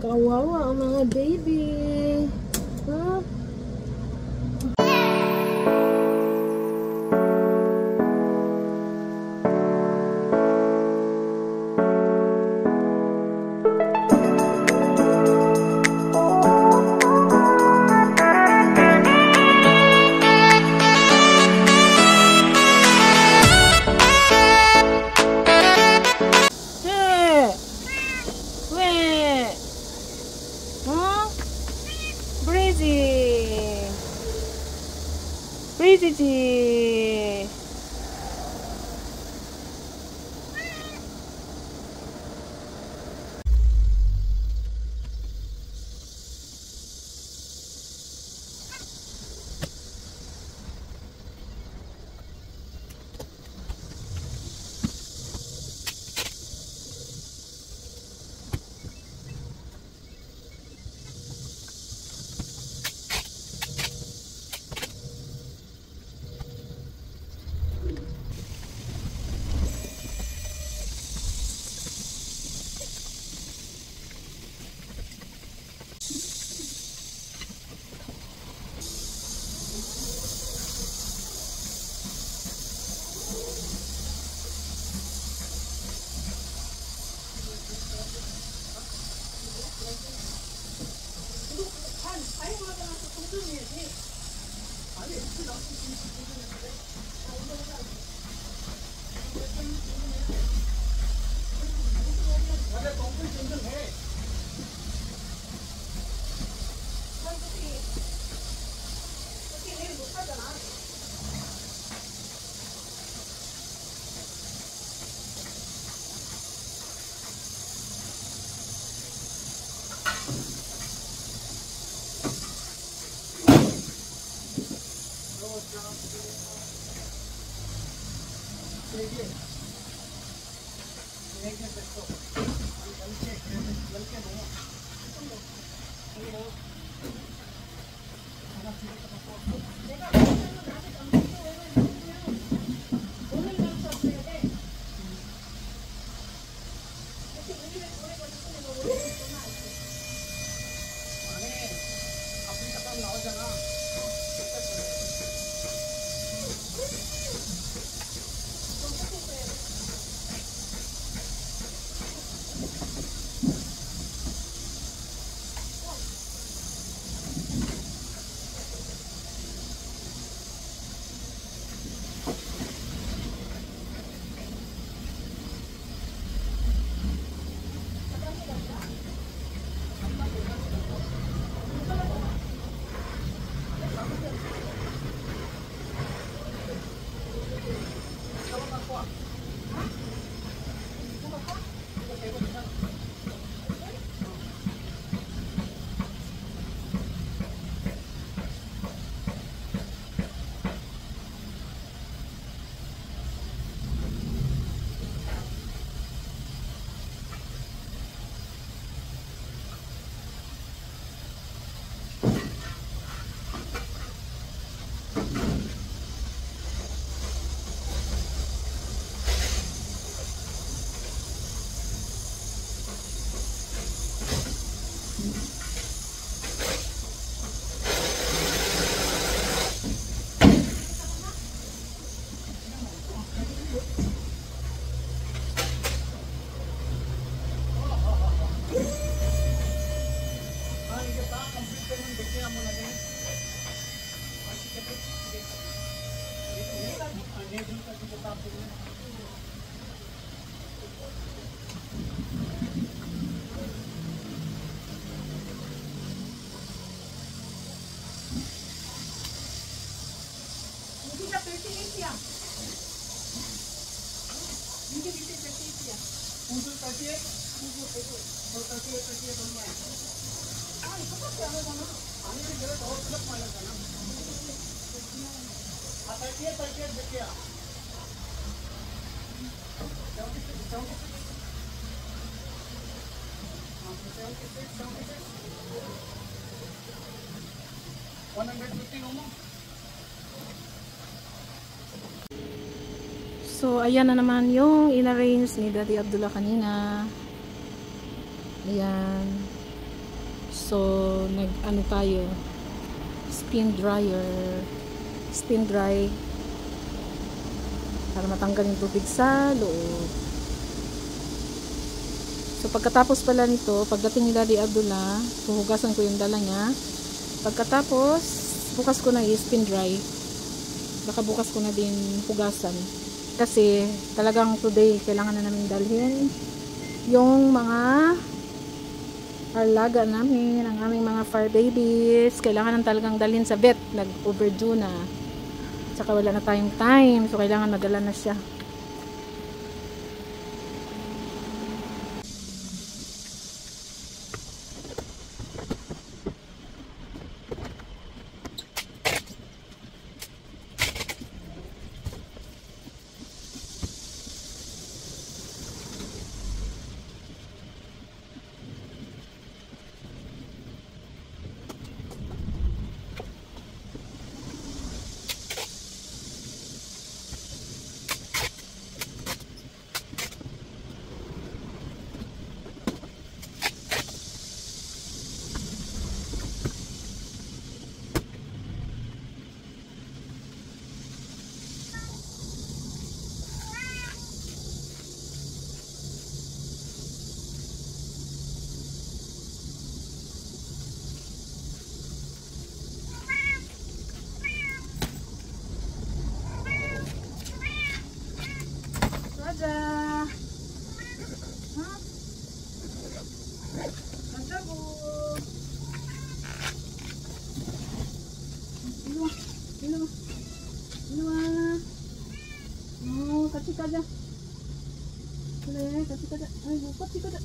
Kawawa ang mga baby. Huh? Breezy. So, ayan na naman yung in-arrange ni Daddy Abdullah kanina. Ayan. So, nag-ano tayo, spin dryer. Spin dry. Para matanggal yung tubig sa loob. So, pagkatapos pala nito, pagdating ni Daddy Abdullah, huhugasan ko yung dala niya. Pagkatapos, bukas ko na i-spin dry. Baka bukas ko na din hugasan. Kasi, talagang today, kailangan na namin dalhin yung mga alaga namin, ang aming mga fur babies. Kailangan na talagang dalhin sa vet. Nag-overdue na. Tsaka wala na tayong time. So, kailangan madala na siya. Kada. Kasi kada. Ay, bukat si kada.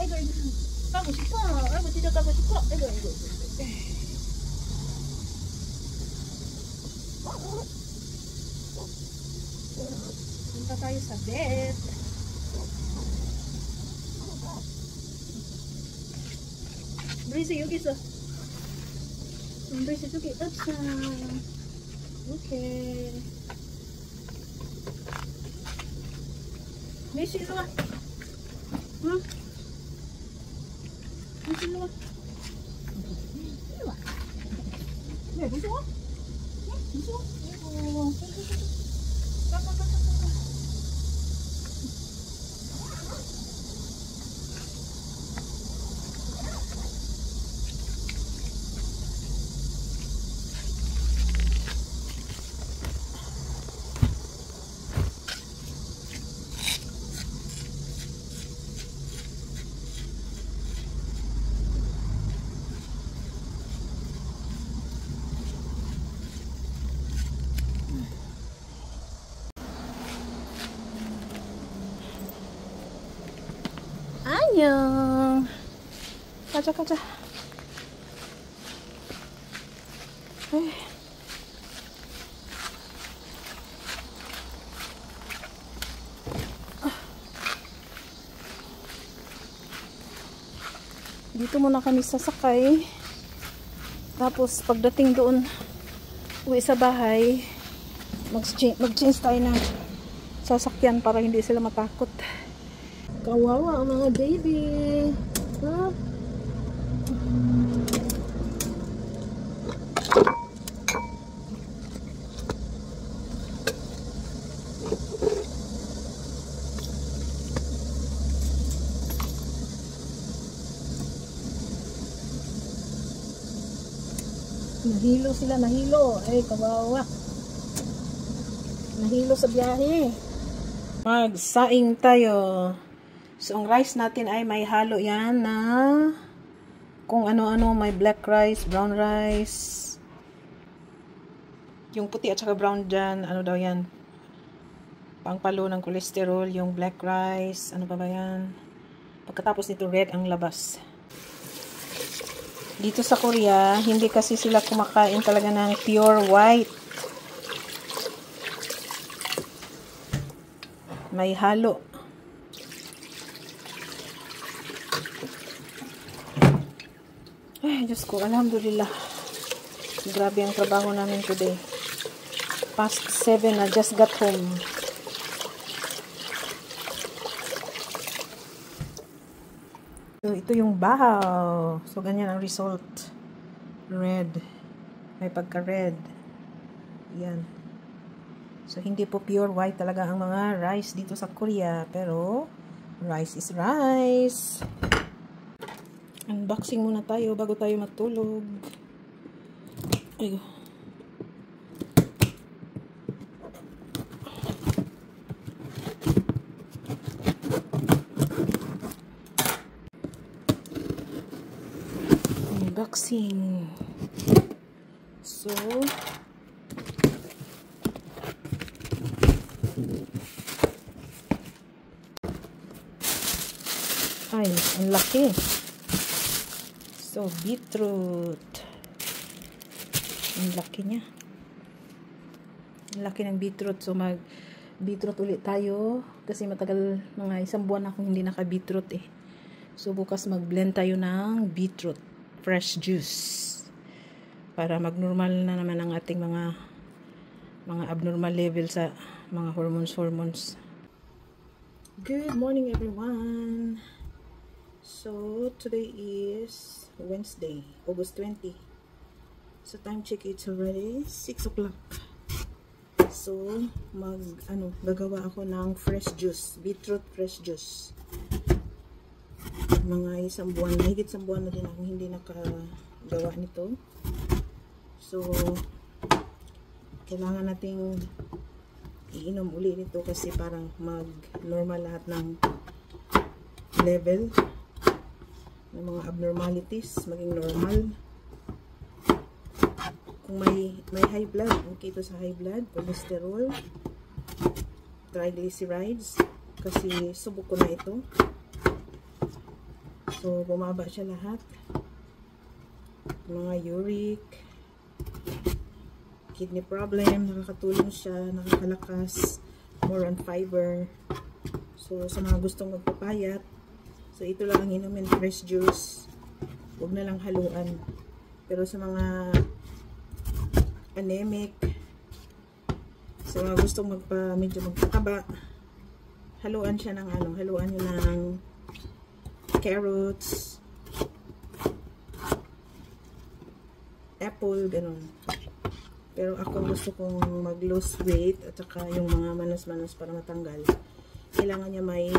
Ay, go. Kago si pa. Ay, buti na kago si pa. Ay, go. Punta tayo sa vet. Breezy, yugi sa. Breezy, yugi. Atsa. Okay. May sino ka? Hmm? May sino ka? Sino ka? May gusto ka? Gusto ka? Annyeong. Kaca. Dito muna kami sasakay. Tapos pagdating doon, uwi sa bahay, mag-change tayo ng sasakyan para hindi sila matakot. Kawawa ang mga baby. Huh? Nahilo sila, nahilo. Ay, kawawa. Nahilo sa biyahe. Magsaing tayo. So, ang rice natin ay may halo yan na kung ano-ano. May black rice, brown rice. Yung puti at saka brown dyan, ano daw yan? Pangpalo ng kolesterol, yung black rice. Ano pa ba yan? Pagkatapos nito, red ang labas. Dito sa Korea, hindi kasi sila kumakain talaga ng pure white. May halo. Ay, Diyos ko, alhamdulillah. Grabe ang trabaho namin today. Past 7 na, just got home. So, ito yung bahaw. So, ganyan ang result. Red. May pagka-red. Yan. So, hindi po pure white talaga ang mga rice dito sa Korea. Pero, rice is rice. Unboxing muna tayo bago tayo matulog. Ayun. Unboxing. So, ay, ang laki. So, beetroot. Ang laki niya. Ang laki ng beetroot. So, mag-beetroot ulit tayo. Kasi matagal, mga 1 buwan akong hindi naka-beetroot eh. So, bukas mag-blend tayo ng beetroot. Fresh juice. Para mag-normal na naman ang ating mga abnormal level sa mga hormones. Good morning everyone. So, today is Wednesday, August 20. So, time check, it's already 6 o'clock. So, gagawa ako ng fresh juice, beetroot fresh juice. Mga 1 buwan, mahigit 1 buwan na din ako hindi nakagawa nito. So, kailangan nating iinom uli nito kasi parang mag-normal lahat ng level ng mga abnormalities, maging normal. Kung may high blood, okay ito sa high blood, cholesterol, triglycerides, kasi subok ko na ito. So, bumaba siya lahat. Mga uric, kidney problem, nakakatulong siya, nakakalakas, more on fiber. So, sa mga gustong magpapayat, so ito lang ang inumin, fresh juice. Huwag na lang haluan. Pero sa mga anemic, sa mga gustong medyo magpataba, haluan siya ng haluan nyo ng carrots, apple, ganun. Pero ako gusto kong mag-lose weight at saka yung mga manas-manas para matanggal. Kailangan niya may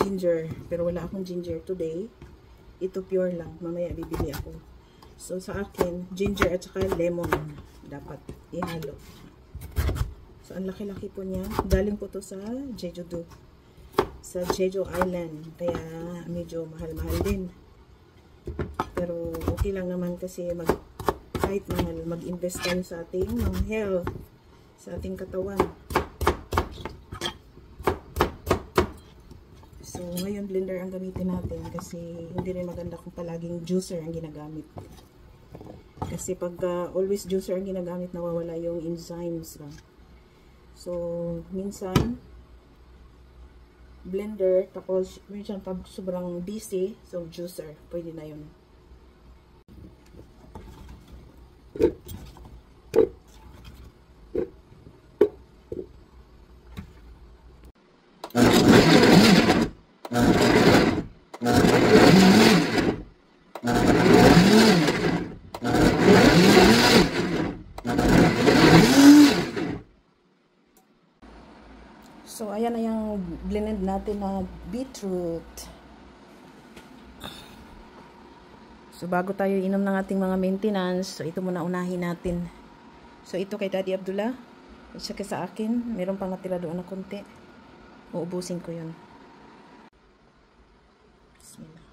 ginger. Pero wala akong ginger today. Ito pure lang. Mamaya bibili ako. So sa akin, ginger at saka lemon dapat ihalo. So ang laki-laki po niya. Galing po to sa Jeju-do. Sa Jeju Island. Kaya medyo mahal-mahal din. Pero okay lang naman kasi kahit mahal, mag-invest tayo sa ating mga health, sa ating katawan. So, ngayon blender ang gamitin natin kasi hindi rin maganda kung palaging juicer ang ginagamit. Kasi pag always juicer ang ginagamit, nawawala yung enzymes ba. So, minsan blender, tapos minsan pag sobrang busy, so juicer, pwede na yun. So, ayan na yung blended natin na beetroot. So, bago tayo inom ng ating mga maintenance, so ito muna unahin natin. So, ito kay Daddy Abdullah. At saka sa akin, meron pang natira doon na konti. Uubusin ko yun. Bismillah.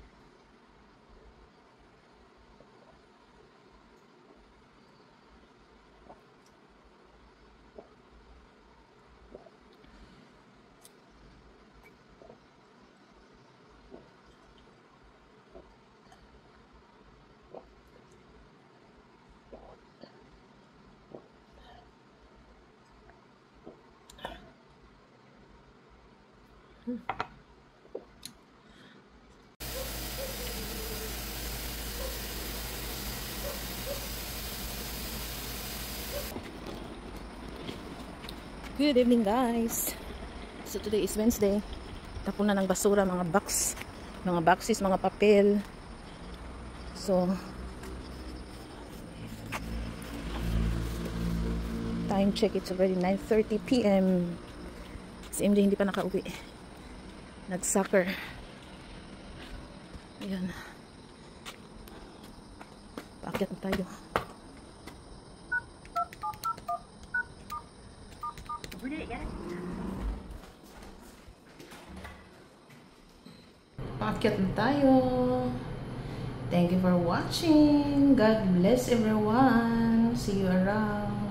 Good evening guys. So today is Wednesday. Tapon na ng basura, mga box, mga boxes, mga papel. So time check, it's already 9:30 PM. Si MJ hindi pa nakauwi. Nag-soccer. Ayan. Paakyat na tayo. Paakyat na tayo. Thank you for watching. God bless everyone. See you around.